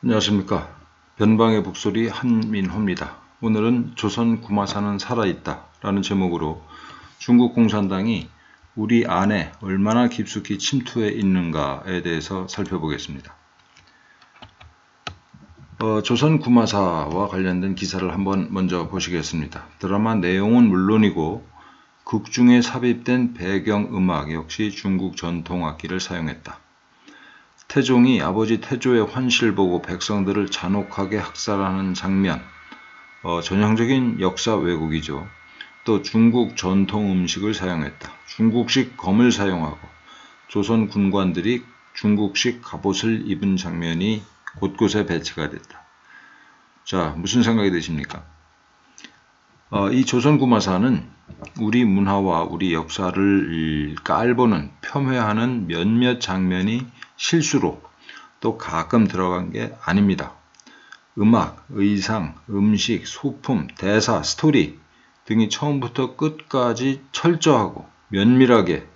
안녕하십니까. 변방의 북소리 한민호입니다. 오늘은 조선 구마사는 살아있다 라는 제목으로 중국 공산당이 우리 안에 얼마나 깊숙이 침투해 있는가에 대해서 살펴보겠습니다. 조선 구마사와 관련된 기사를 한번 먼저 보시겠습니다. 드라마 내용은 물론이고 극 중에 삽입된 배경음악 역시 중국 전통악기를 사용했다. 태종이 아버지 태조의 환시를 보고 백성들을 잔혹하게 학살하는 장면, 전형적인 역사 왜곡이죠. 또 중국 전통 음식을 사용했다. 중국식 검을 사용하고 조선 군관들이 중국식 갑옷을 입은 장면이 곳곳에 배치가 됐다. 자, 무슨 생각이 드십니까? 이 조선 구마사는 우리 문화와 우리 역사를 깔보는, 폄훼하는 몇몇 장면이 실수로 또 가끔 들어간 게 아닙니다. 음악, 의상, 음식, 소품, 대사, 스토리 등이 처음부터 끝까지 철저하고 면밀하게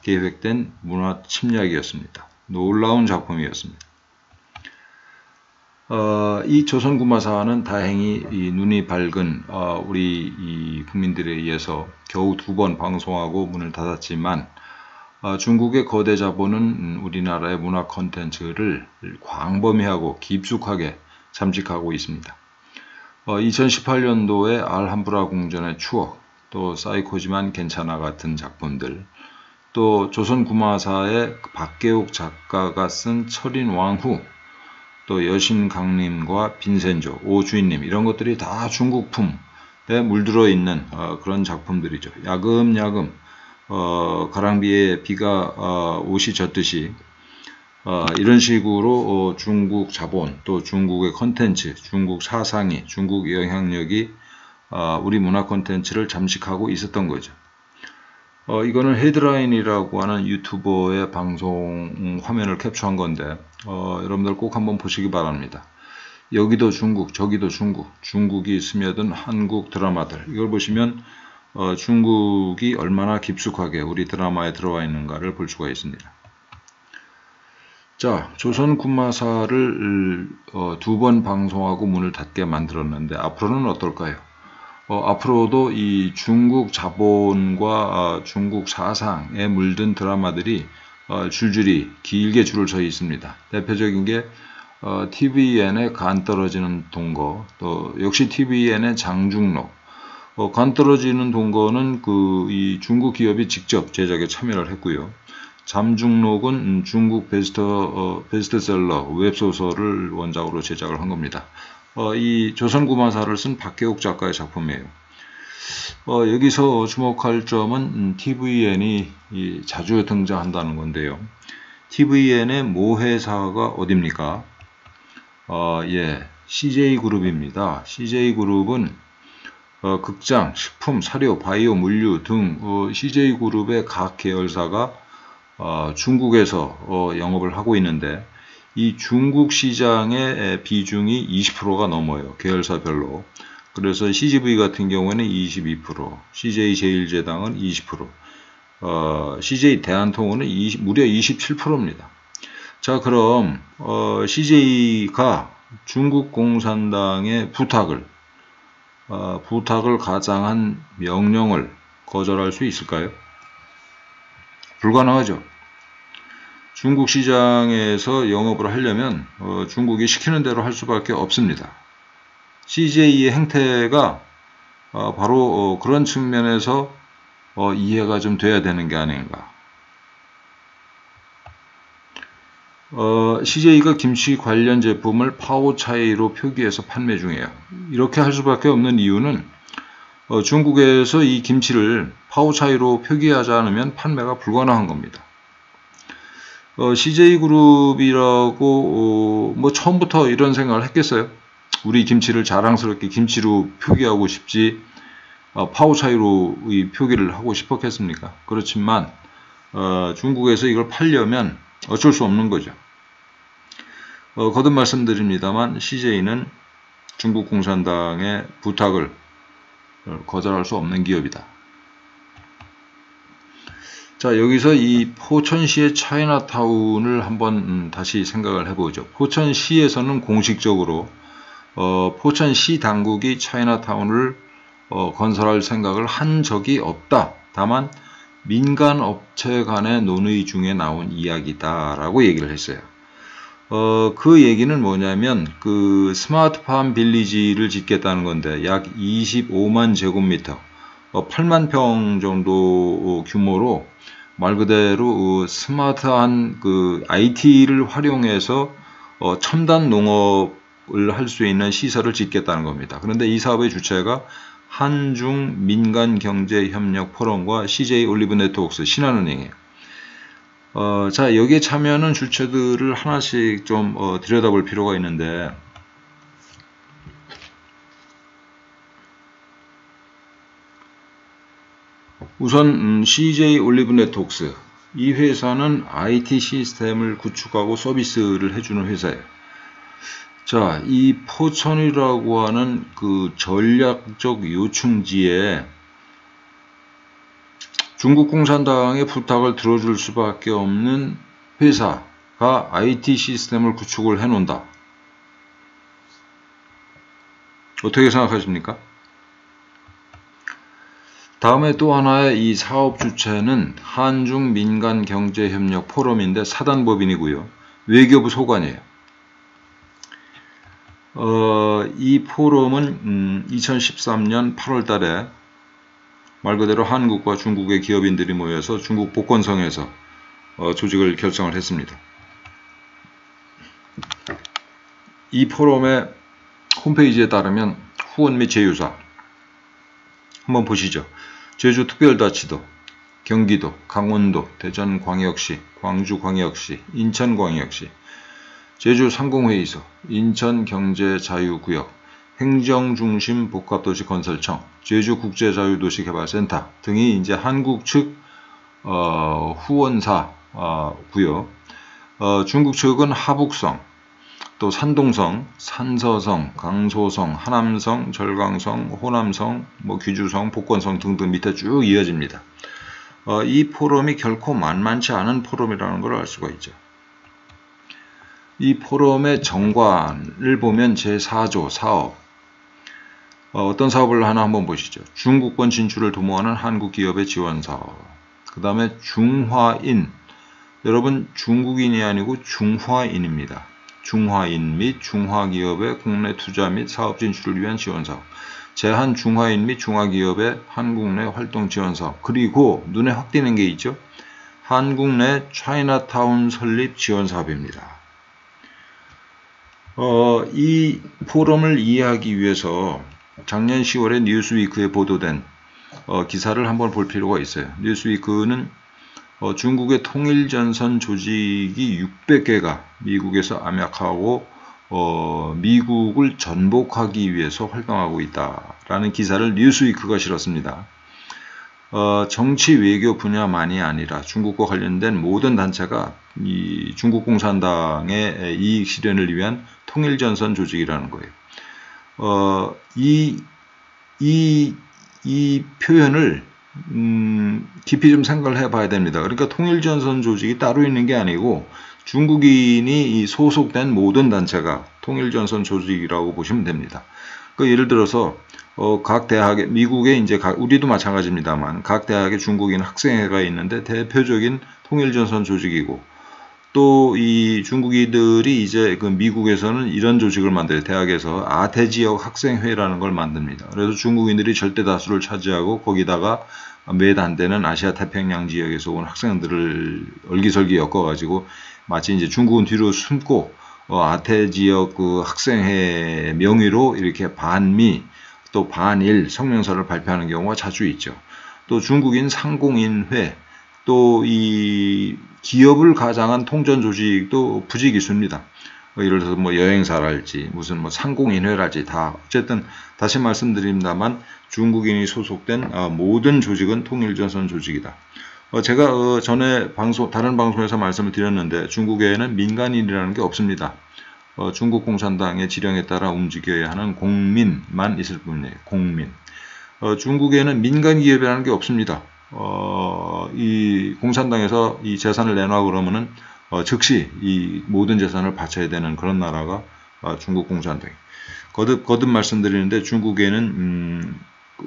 계획된 문화 침략이었습니다. 놀라운 작품이었습니다. 이 조선구마사는 다행히 눈이 밝은 우리 국민들에 의해서 겨우 2번 방송하고 문을 닫았지만 중국의 거대 자본은 우리나라의 문화 콘텐츠를 광범위하고 깊숙하게 잠식하고 있습니다. 2018년도에 알함브라 궁전의 추억, 또 사이코지만 괜찮아 같은 작품들, 또 조선구마사의 박계옥 작가가 쓴 철인 왕후, 또 여신 강림과 빈센조, 오주인님 이런 것들이 다 중국품에 물들어 있는 그런 작품들이죠. 야금야금 가랑비에 비가 옷이 젖듯이 이런 식으로 중국 자본, 또 중국의 콘텐츠, 중국 사상이, 중국 영향력이 우리 문화 콘텐츠를 잠식하고 있었던 거죠. 이거는 헤드라인이라고 하는 유튜버의 방송 화면을 캡처한 건데 여러분들 꼭 한번 보시기 바랍니다. 여기도 중국, 저기도 중국, 중국이 스며든 한국 드라마들, 이걸 보시면 중국이 얼마나 깊숙하게 우리 드라마에 들어와 있는가를 볼 수가 있습니다. 자, 조선 군마사를 2번 방송하고 문을 닫게 만들었는데 앞으로는 어떨까요? 앞으로도 이 중국 자본과 중국 사상에 물든 드라마들이 줄줄이 길게 줄을 서 있습니다. 대표적인 게 TVN의 간 떨어지는 동거, 또 역시 TVN의 장중록. 간 떨어지는 동거는 이 중국 기업이 직접 제작에 참여를 했고요. 잠중록은 중국 베스트셀러 웹소설을 원작으로 제작을 한 겁니다. 이 조선구마사를 쓴 박계옥 작가의 작품이에요. 여기서 주목할 점은 TVN이 자주 등장한다는 건데요. TVN의 모회사가 어딥니까? 예, CJ그룹입니다. CJ그룹은 극장, 식품, 사료, 바이오, 물류 등 CJ그룹의 각 계열사가 중국에서 영업을 하고 있는데 이 중국 시장의 비중이 20%가 넘어요. 계열사별로. 그래서 CGV 같은 경우에는 22%, CJ제일제당은 20%, CJ 대한통운은 무려 27%입니다. 자, 그럼 CJ가 중국 공산당의 부탁을 가장한 명령을 거절할 수 있을까요? 불가능하죠. 중국 시장에서 영업을 하려면 중국이 시키는 대로 할 수밖에 없습니다. CJ의 행태가 바로 그런 측면에서 이해가 좀 돼야 되는 게 아닌가. CJ가 김치 관련 제품을 파오차이로 표기해서 판매 중이에요. 이렇게 할 수밖에 없는 이유는 중국에서 이 김치를 파오차이로 표기하지 않으면 판매가 불가능한 겁니다. CJ그룹이라고 뭐 처음부터 이런 생각을 했겠어요? 우리 김치를 자랑스럽게 김치로 표기하고 싶지 파오차이로 표기를 하고 싶었겠습니까? 그렇지만 중국에서 이걸 팔려면 어쩔 수 없는 거죠. 거듭 말씀드립니다만 CJ는 중국 공산당의 부탁을 거절할 수 없는 기업이다. 자, 여기서 이 포천시의 차이나타운을 한번 다시 생각을 해보죠. 포천시에서는 공식적으로 포천시 당국이 차이나타운을 건설할 생각을 한 적이 없다. 다만 민간 업체 간의 논의 중에 나온 이야기다라고 얘기를 했어요. 그 얘기는 뭐냐면 그 스마트팜 빌리지를 짓겠다는 건데 약 25만 제곱미터 8만 평 정도 규모로 말 그대로 스마트한 그 IT를 활용해서 첨단 농업을 할 수 있는 시설을 짓겠다는 겁니다. 그런데 이 사업의 주체가 한중 민간경제협력 포럼과 CJ 올리브 네트워크스 신한은행이에요. 자, 여기에 참여하는 주체들을 하나씩 좀 들여다볼 필요가 있는데, 우선 CJ 올리브 네트워크스, 이 회사는 IT 시스템을 구축하고 서비스를 해주는 회사예요. 자, 이 포천이라고 하는 그 전략적 요충지에 중국 공산당의 부탁을 들어줄 수밖에 없는 회사가 IT 시스템을 구축을 해놓는다. 어떻게 생각하십니까? 다음에 또 하나의 이 사업 주체는 한중 민간경제협력 포럼인데 사단법인이고요. 외교부 소관이에요. 이 포럼은 2013년 8월 달에 말 그대로 한국과 중국의 기업인들이 모여서 중국 복건성에서 조직을 결성을 했습니다. 이 포럼의 홈페이지에 따르면 후원 및 제휴사 한번 보시죠. 제주특별자치도, 경기도, 강원도, 대전광역시, 광주광역시, 인천광역시, 제주상공회의소, 인천경제자유구역, 행정중심복합도시건설청, 제주국제자유도시개발센터 등이 이제 한국 측 후원사고요. 중국 측은 하북성, 또 산동성, 산서성, 강소성, 하남성, 절강성, 호남성, 귀주성, 복건성 등등 밑에 쭉 이어집니다. 이 포럼이 결코 만만치 않은 포럼이라는 걸 알 수가 있죠. 이 포럼의 정관을 보면 제4조 사업, 어떤 사업을 하나 한번 보시죠. 중국권 진출을 도모하는 한국 기업의 지원 사업. 그 다음에 중화인, 여러분 중국인이 아니고 중화인입니다. 중화인 및 중화기업의 국내 투자 및 사업 진출을 위한 지원 사업. 제한 중화인 및 중화기업의 한국 내 활동 지원 사업. 그리고 눈에 확 띄는 게 있죠. 한국 내 차이나타운 설립 지원 사업입니다. 이 포럼을 이해하기 위해서 작년 10월에 뉴스위크에 보도된 기사를 한번 볼 필요가 있어요. 뉴스위크는 중국의 통일전선 조직이 600개가 미국에서 암약하고 미국을 전복하기 위해서 활동하고 있다라는 기사를 뉴스위크가 실었습니다. 정치 외교 분야만이 아니라 중국과 관련된 모든 단체가 이 중국 공산당의 이익 실현을 위한 통일전선 조직이라는 거예요. 이 표현을 깊이 좀 생각을 해봐야 됩니다. 그러니까 통일전선 조직이 따로 있는 게 아니고 중국인이 소속된 모든 단체가 통일전선 조직이라고 보시면 됩니다. 예를 들어서 각 대학에 미국에 이제 우리도 마찬가지입니다만 각 대학에 중국인 학생회가 있는데 대표적인 통일전선 조직이고 또 이 중국인들이 이제 그 미국에서는 이런 조직을 만들어요. 대학에서 아태 지역 학생회라는 걸 만듭니다. 그래서 중국인들이 절대 다수를 차지하고 거기다가 몇 안 되는 아시아 태평양 지역에서 온 학생들을 얼기설기 엮어가지고 마치 이제 중국은 뒤로 숨고 아태 지역 그 학생회 명의로 이렇게 반미 또 반일 성명서를 발표하는 경우가 자주 있죠. 또 중국인 상공인회 또 이 기업을 가장한 통전 조직도 부지기수입니다. 예를 들어서 여행사랄지 무슨 상공인회랄지 다 어쨌든 다시 말씀드립니다만 중국인이 소속된 모든 조직은 통일전선 조직이다. 제가 전에 다른 방송에서 말씀을 드렸는데 중국에는 민간인이라는 게 없습니다. 중국 공산당의 지령에 따라 움직여야 하는 공민만 있을 뿐이에요. 공민. 중국에는 민간 기업이라는 게 없습니다. 이 공산당에서 이 재산을 내놔 그러면은 즉시 이 모든 재산을 바쳐야 되는 그런 나라가 중국 공산당이. 거듭 말씀드리는데 중국에는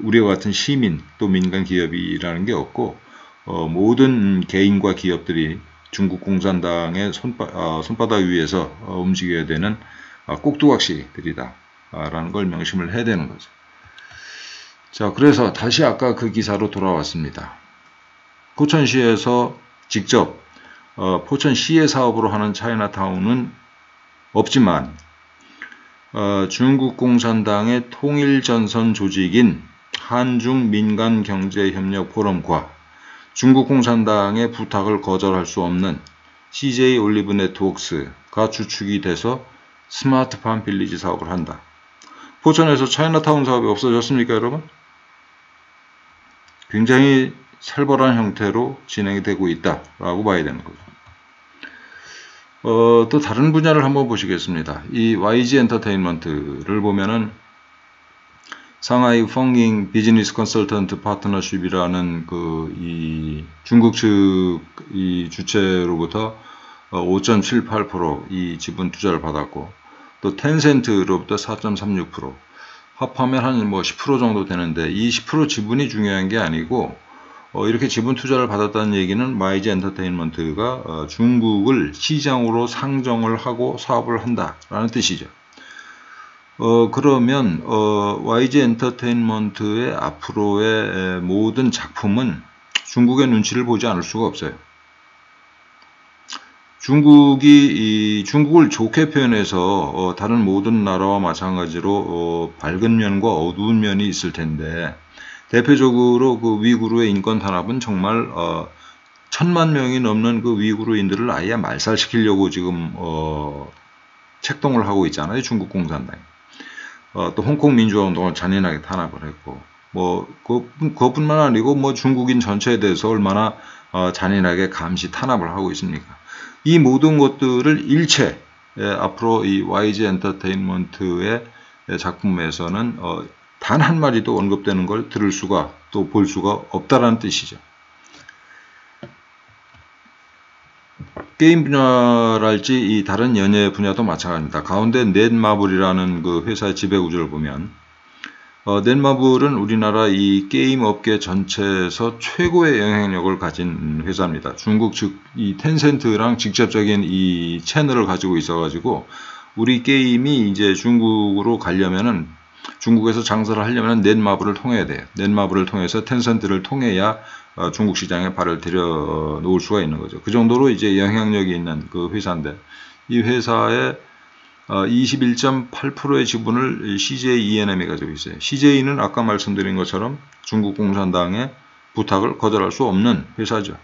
우리와 같은 시민 또 민간 기업이라는 게 없고 모든 개인과 기업들이 중국 공산당의 손바닥 위에서 움직여야 되는 꼭두각시들이다 라는 걸 명심을 해야 되는 거죠. 자, 그래서 다시 아까 그 기사로 돌아왔습니다. 포천시에서 직접 포천시의 사업으로 하는 차이나타운은 없지만 중국 공산당의 통일전선 조직인 한중민간경제협력포럼과 중국 공산당의 부탁을 거절할 수 없는 CJ 올리브 네트워크스가 주축이 돼서 스마트팜 빌리지 사업을 한다. 포천에서 차이나타운 사업이 없어졌습니까, 여러분? 굉장히 살벌한 형태로 진행이 되고 있다라고 봐야 되는 거죠. 또 다른 분야를 한번 보시겠습니다. 이 YG 엔터테인먼트를 보면은 상하이 펑잉 비즈니스 컨설턴트 파트너십이라는 이 중국 측 이 주체로부터 5.78% 이 지분 투자를 받았고 또 텐센트로부터 4.36% 합하면 한 10% 정도 되는데 이 10% 지분이 중요한 게 아니고 이렇게 지분 투자를 받았다는 얘기는 YG 엔터테인먼트가 중국을 시장으로 상정을 하고 사업을 한다라는 뜻이죠. 그러면 YG 엔터테인먼트의 앞으로의 모든 작품은 중국의 눈치를 보지 않을 수가 없어요. 중국을 좋게 표현해서 다른 모든 나라와 마찬가지로 밝은 면과 어두운 면이 있을 텐데 대표적으로 그 위구르의 인권 탄압은 정말 1000만 명이 넘는 그 위구르인들을 아예 말살시키려고 지금 책동을 하고 있잖아요. 중국 공산당이. 또 홍콩 민주화 운동을 잔인하게 탄압을 했고 그것뿐만 아니고 중국인 전체에 대해서 얼마나 잔인하게 감시 탄압을 하고 있습니까? 이 모든 것들을 일체 앞으로 이 YG 엔터테인먼트의 작품에서는 단 한마디도 언급되는 걸 들을 수가 또 볼 수가 없다라는 뜻이죠. 게임 분야랄지 이 다른 연예 분야도 마찬가지입니다. 가운데 넷마블이라는 그 회사의 지배구조를 보면 넷마블은 우리나라 이 게임 업계 전체에서 최고의 영향력을 가진 회사입니다. 중국 즉 이 텐센트랑 직접적인 이 채널을 가지고 있어가지고 우리 게임이 이제 중국으로 가려면은 중국에서 장사를 하려면 넷마블을 통해야 돼요. 넷마블을 통해서 텐센트를 통해야 중국 시장에 발을 들여 놓을 수가 있는 거죠. 그 정도로 이제 영향력이 있는 그 회사인데 이 회사의 21.8%의 지분을 CJ ENM이 가지고 있어요. CJ는 아까 말씀드린 것처럼 중국 공산당의 부탁을 거절할 수 없는 회사죠.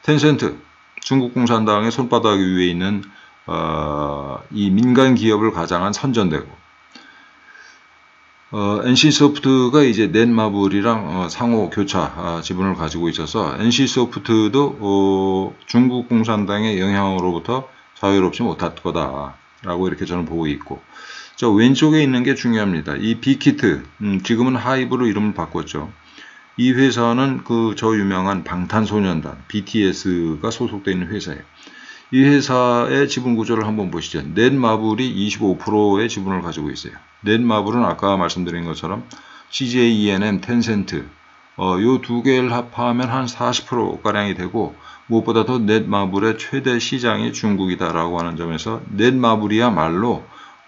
텐센트, 중국 공산당의 손바닥 위에 있는 이 민간 기업을 가장한 선전되고 NC소프트가 이제 넷마블이랑 상호 교차 지분을 가지고 있어서 NC소프트도 중국 공산당의 영향으로부터 자유롭지 못할 거다라고 이렇게 저는 보고 있고 저 왼쪽에 있는 게 중요합니다. 이 빅히트 지금은 하이브로 이름을 바꿨죠. 이 회사는 그 저 유명한 방탄소년단 BTS가 소속되어 있는 회사예요. 이 회사의 지분 구조를 한번 보시죠. 넷마블이 25%의 지분을 가지고 있어요. 넷마블은 아까 말씀드린 것처럼 CJ ENM, 텐센트 요 두 개를 합하면 한 40%가량이 되고 무엇보다도 넷마블의 최대 시장이 중국이다라고 하는 점에서 넷마블이야말로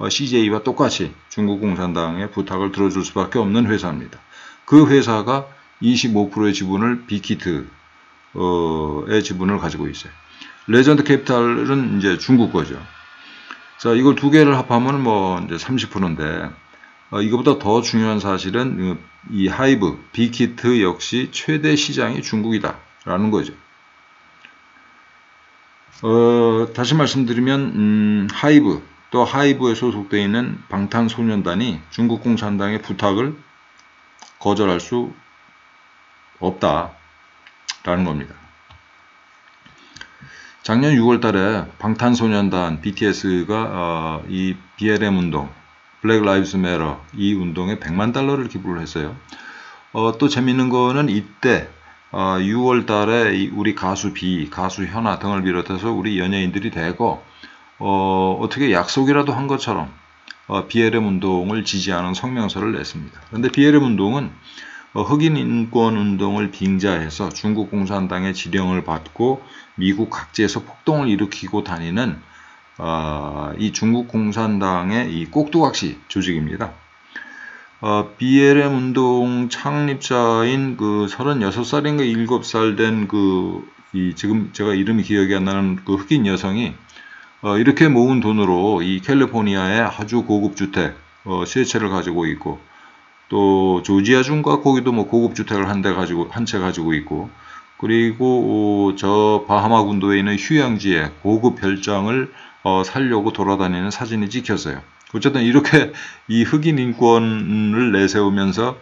CJ와 똑같이 중국 공산당의 부탁을 들어줄 수밖에 없는 회사입니다. 그 회사가 25%의 지분을 빅히트의 지분을 가지고 있어요. 레전드 캐피탈은 이제 중국 거죠. 자, 이걸 두 개를 합하면 이제 30%인데, 이거보다 더 중요한 사실은 이 하이브, 빅히트 역시 최대 시장이 중국이다라는 거죠. 다시 말씀드리면, 하이브, 또 하이브에 소속되어 있는 방탄소년단이 중국 공산당의 부탁을 거절할 수 없다라는 겁니다. 작년 6월 달에 방탄소년단 BTS가 이 BLM 운동, 블랙 라이브스 매터 이 운동에 $1,000,000를 기부를 했어요. 또 재밌는 거는 이때 6월 달에 우리 가수 B, 가수 현아 등을 비롯해서 우리 연예인들이 대거 어떻게 약속이라도 한 것처럼 BLM 운동을 지지하는 성명서를 냈습니다. 그런데 BLM 운동은 흑인 인권 운동을 빙자해서 중국 공산당의 지령을 받고 미국 각지에서 폭동을 일으키고 다니는 이 중국 공산당의 이 꼭두각시 조직입니다. BLM 운동 창립자인 그 36살인가 7살 된 지금 제가 이름이 기억이 안 나는 그 흑인 여성이 이렇게 모은 돈으로 이 캘리포니아의 아주 고급 주택 세 채를 가지고 있고, 또 조지아주인가 거기도 뭐 고급 주택을 한 채 가지고 있고, 그리고 저 바하마 군도에 있는 휴양지에 고급 별장을 살려고 돌아다니는 사진이 찍혔어요. 어쨌든 이렇게 이 흑인 인권을 내세우면서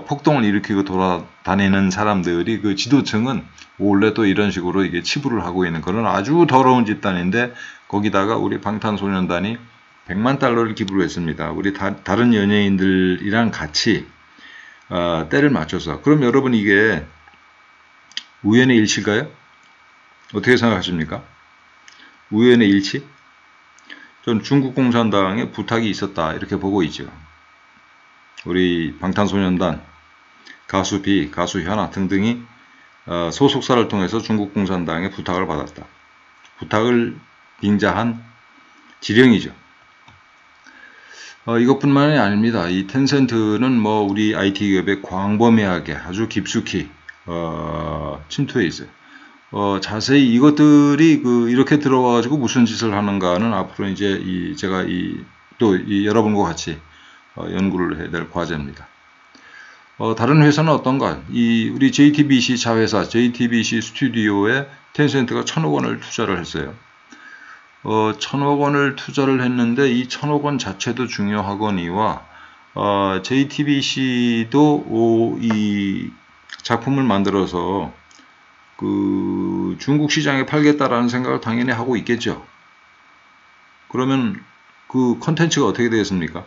폭동을 일으키고 돌아다니는 사람들이 그 지도층은 원래 또 이런 식으로 이게 치부를 하고 있는 그런 아주 더러운 집단인데, 거기다가 우리 방탄소년단이 100만 달러를 기부를 했습니다. 우리 다른 연예인들이랑 같이 때를 맞춰서. 그럼 여러분, 이게 우연의 일치일까요? 어떻게 생각하십니까? 우연의 일치? 저는 중국 공산당에 부탁이 있었다 이렇게 보고 있죠. 우리 방탄소년단, 가수 B, 가수 현아 등등이 소속사를 통해서 중국 공산당에 부탁을 받았다. 부탁을 빙자한 지령이죠. 이것뿐만이 아닙니다. 이 텐센트는 뭐 우리 IT 기업에 광범위하게 아주 깊숙이 침투해 있어요. 자세히 이것들이 이렇게 들어와가지고 무슨 짓을 하는가는 앞으로 이제 제가 여러분과 같이 연구를 해야 될 과제입니다. 다른 회사는 어떤가? 우리 JTBC 자회사 JTBC 스튜디오에 텐센트가 1,000억 원을 투자를 했어요. 1,000억 원을 투자를 했는데 이 1,000억 원 자체도 중요하거니와 JTBC도 이 작품을 만들어서 그 중국 시장에 팔겠다라는 생각을 당연히 하고 있겠죠. 그러면 그 컨텐츠가 어떻게 되겠습니까?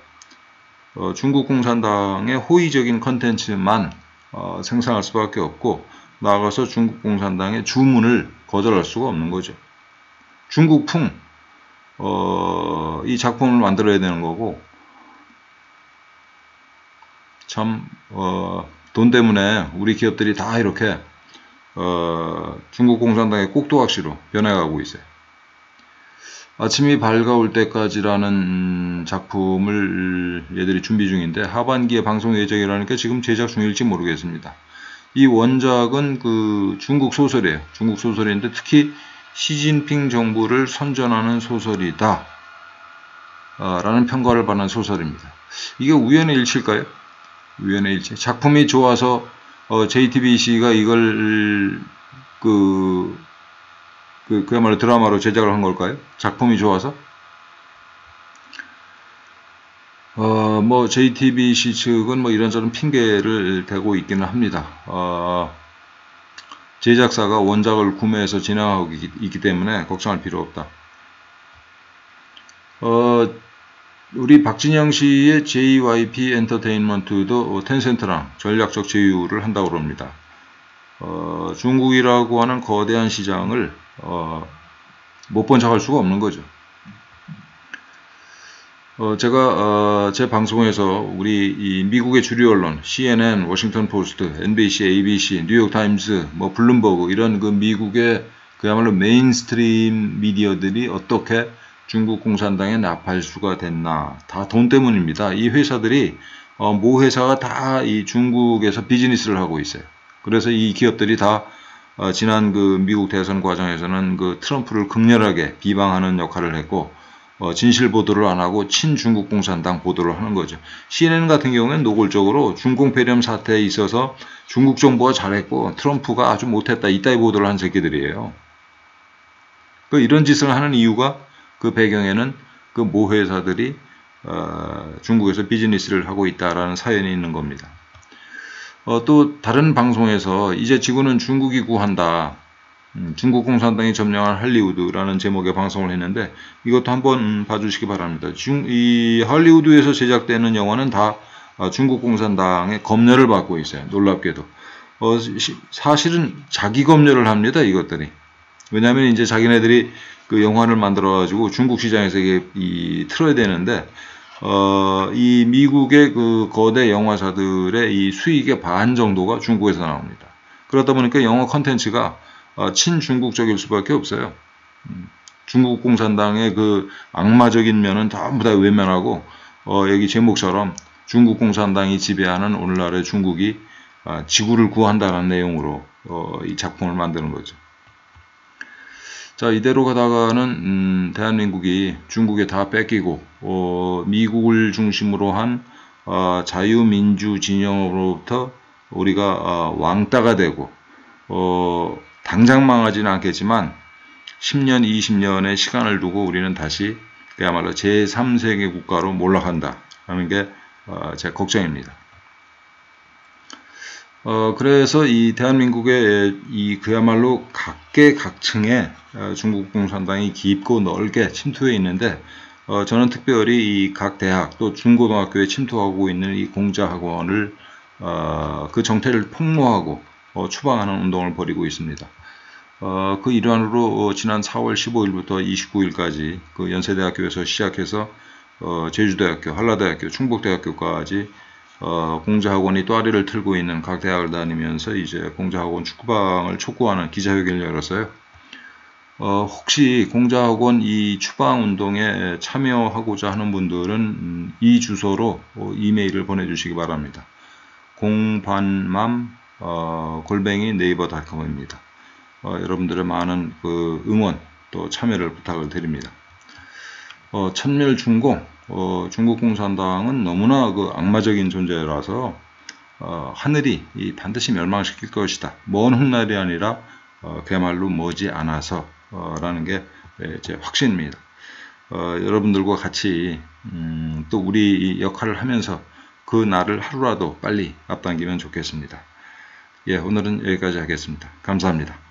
중국 공산당의 호의적인 컨텐츠만 생산할 수밖에 없고, 나아가서 중국 공산당의 주문을 거절할 수가 없는 거죠. 중국풍 이 작품을 만들어야 되는 거고, 참 돈 때문에 우리 기업들이 다 이렇게 중국 공산당의 꼭두각시로 변해가고 있어요. 아침이 밝아올 때까지라는 작품을 얘들이 준비 중인데 하반기에 방송 예정이라니까 지금 제작 중일지 모르겠습니다. 이 원작은 그 중국 소설이에요. 중국 소설인데 특히 시진핑 정부를 선전하는 소설이다 라는 평가를 받는 소설입니다. 이게 우연의 일치일까요? 우연의 일치. 작품이 좋아서 JTBC가 이걸 그야말로 드라마로 제작을 한 걸까요? 작품이 좋아서? 뭐 JTBC 측은 뭐 이런저런 핑계를 대고 있기는 합니다. 제작사가 원작을 구매해서 진행하고 있기 때문에 걱정할 필요 없다. 우리 박진영 씨의 JYP 엔터테인먼트도 텐센트랑 전략적 제휴를 한다고 합니다. 중국이라고 하는 거대한 시장을 못 본 척할 수가 없는 거죠. 제가 제 방송에서 우리 이 미국의 주류 언론 CNN, 워싱턴 포스트, NBC, ABC, 뉴욕 타임스, 뭐 블룸버그 이런 그 미국의 그야말로 메인스트림 미디어들이 어떻게 중국 공산당에 나팔수가 됐나, 다 돈 때문입니다. 이 회사들이 모 회사가 다 이 중국에서 비즈니스를 하고 있어요. 그래서 이 기업들이 다 지난 그 미국 대선 과정에서는 그 트럼프를 극렬하게 비방하는 역할을 했고, 진실 보도를 안 하고 친중국 공산당 보도를 하는 거죠. CNN 같은 경우에는 노골적으로 중공폐렴 사태에 있어서 중국 정부가 잘했고 트럼프가 아주 못했다, 이따위 보도를 한 새끼들이에요. 이런 짓을 하는 이유가 그 배경에는 그 모 회사들이 중국에서 비즈니스를 하고 있다라는 사연이 있는 겁니다. 또 다른 방송에서 이제 지구는 중국이 구한다, 중국 공산당이 점령한 할리우드라는 제목의 방송을 했는데 이것도 한번 봐주시기 바랍니다. 이 할리우드에서 제작되는 영화는 다 중국 공산당의 검열을 받고 있어요. 놀랍게도 사실은 자기 검열을 합니다, 이것들이. 왜냐하면 이제 자기네들이 그 영화를 만들어가지고 중국 시장에서 이게 틀어야 되는데, 이 미국의 그 거대 영화사들의 이 수익의 반 정도가 중국에서 나옵니다. 그러다 보니까 영화 컨텐츠가 친중국적일 수밖에 없어요. 중국 공산당의 그 악마적인 면은 전부 다 외면하고, 여기 제목처럼 중국 공산당이 지배하는 오늘날의 중국이 지구를 구한다는 내용으로 이 작품을 만드는 거죠. 자, 이대로 가다가는 대한민국이 중국에 다 뺏기고 미국을 중심으로 한 자유민주 진영으로부터 우리가 왕따가 되고 당장 망하지는 않겠지만 10년, 20년의 시간을 두고 우리는 다시 그야말로 제3세계 국가로 몰락한다라는 게 제 걱정입니다. 그래서 이 대한민국의 이 그야말로 각계각층의 중국 공산당이 깊고 넓게 침투해 있는데, 저는 특별히 이 각 대학 또 중고등학교에 침투하고 있는 이 공자학원을 그 정태를 폭로하고 추방하는 운동을 벌이고 있습니다. 그 일환으로 지난 4월 15일부터 29일까지 그 연세대학교에서 시작해서 제주대학교, 한라대학교, 충북대학교까지 공자학원이 또아리를 틀고 있는 각 대학을 다니면서 이제 공자학원 추방을 촉구하는 기자회견을 열었어요. 혹시 공자학원 이 추방 운동에 참여하고자 하는 분들은 이 주소로 이메일을 보내주시기 바랍니다. 공반맘@네이버닷컴입니다. 여러분들의 많은 그 응원 또 참여를 부탁을 드립니다. 천멸중공, 중국 공산당은 너무나 그 악마적인 존재라서 하늘이 반드시 멸망시킬 것이다. 먼 훗날이 아니라 그야말로 머지 않아서 라는 게 제 확신입니다. 여러분들과 같이 또 우리 역할을 하면서 그 날을 하루라도 빨리 앞당기면 좋겠습니다. 예, 오늘은 여기까지 하겠습니다. 감사합니다.